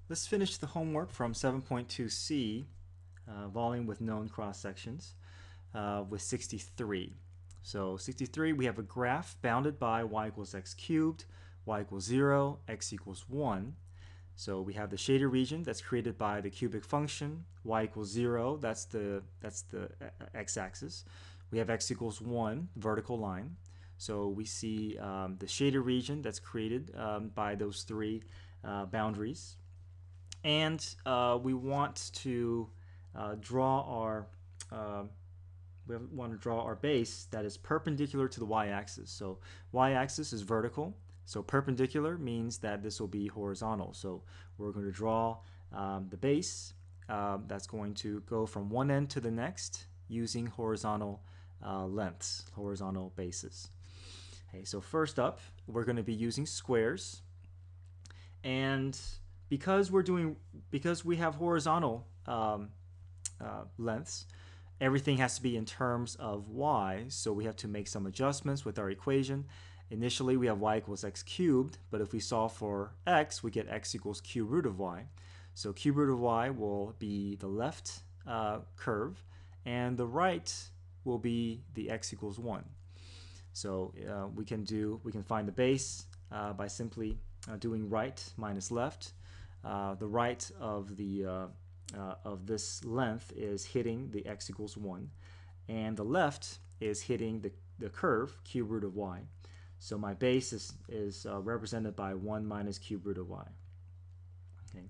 Let's finish the homework from 7.2c, volume with known cross sections, with 63. So 63, we have a graph bounded by y equals x cubed, y equals 0, x equals 1. So we have the shaded region that's created by the cubic function, y equals 0, that's the x-axis. We have x equals 1, vertical line. So we see the shaded region that's created by those three boundaries. And we want to draw our base that is perpendicular to the y-axis. So y-axis is vertical, so perpendicular means that this will be horizontal. So we're going to draw the base that's going to go from one end to the next using horizontal lengths, horizontal bases. Okay, so first up, we're going to be using squares, and because we have horizontal lengths, everything has to be in terms of y, so we have to make some adjustments with our equation. Initially we have y equals x cubed, but if we solve for x, we get x equals cube root of y. So cube root of y will be the left curve, and the right will be the x equals 1. So we can find the base by simply doing right minus left. The right of this length is hitting the x equals 1, and the left is hitting the curve cube root of y. So my base is represented by 1 minus cube root of y. Okay.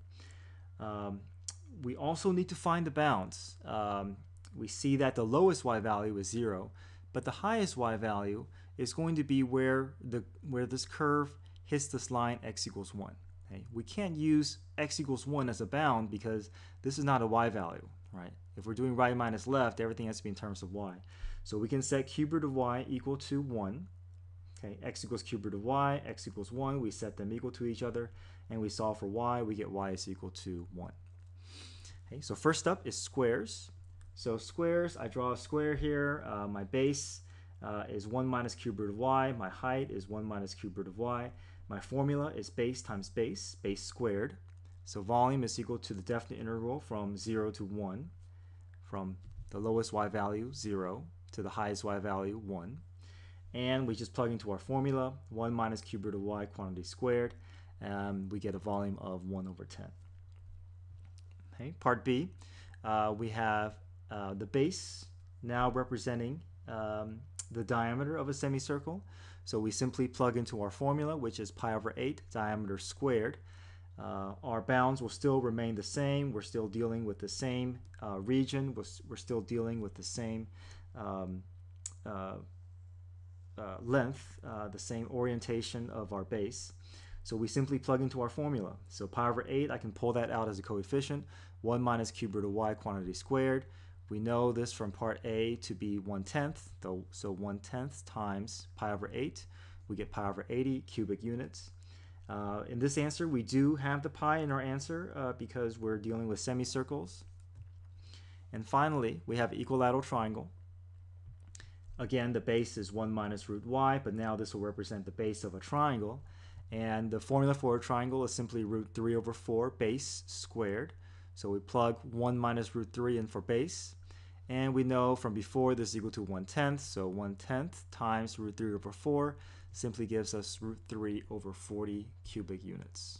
We also need to find the bounds. We see that the lowest y value is 0, but the highest y value is going to be where this curve hits this line x equals 1. Okay. We can't use x equals 1 as a bound because this is not a y value, right? If we're doing right minus left, everything has to be in terms of y. So we can set cube root of y equal to 1. Okay, x equals cube root of y, x equals 1. We set them equal to each other, and we solve for y. We get y is equal to 1. Okay, so first up is squares. So squares, I draw a square here. My base is 1 minus cube root of y. My height is 1 minus cube root of y. My formula is base times base squared. So volume is equal to the definite integral from 0 to 1, from the lowest y value, 0, to the highest y value, 1. And we just plug into our formula, 1 minus cube root of y quantity squared, and we get a volume of 1 over 10. Okay, part B, we have the base now representing the diameter of a semicircle. So we simply plug into our formula, which is pi over 8 diameter squared. Our bounds will still remain the same. We're still dealing with the same region. We're still dealing with the same length, the same orientation of our base. So we simply plug into our formula. So pi over 8, I can pull that out as a coefficient. 1 minus cube root of y quantity squared. We know this from part A to be 1/10, so 1/10 times pi over 8. We get pi over 80 cubic units. In this answer, we do have the pi in our answer because we're dealing with semicircles. And finally, we have equilateral triangle. Again, the base is 1 minus root y, but now this will represent the base of a triangle. And the formula for a triangle is simply root 3 over 4 base squared. So we plug 1 minus root 3 in for base. And we know from before this is equal to 1/10. So 1/10 times root 3 over 4 simply gives us root 3 over 40 cubic units.